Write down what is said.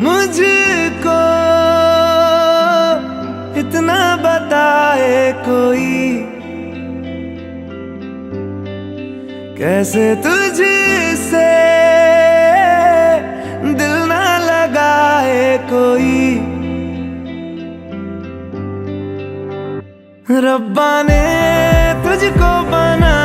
मुझको इतना बताए कोई, कैसे तुझसे दिल ना लगाए कोई। रब्बा ने तुझको बना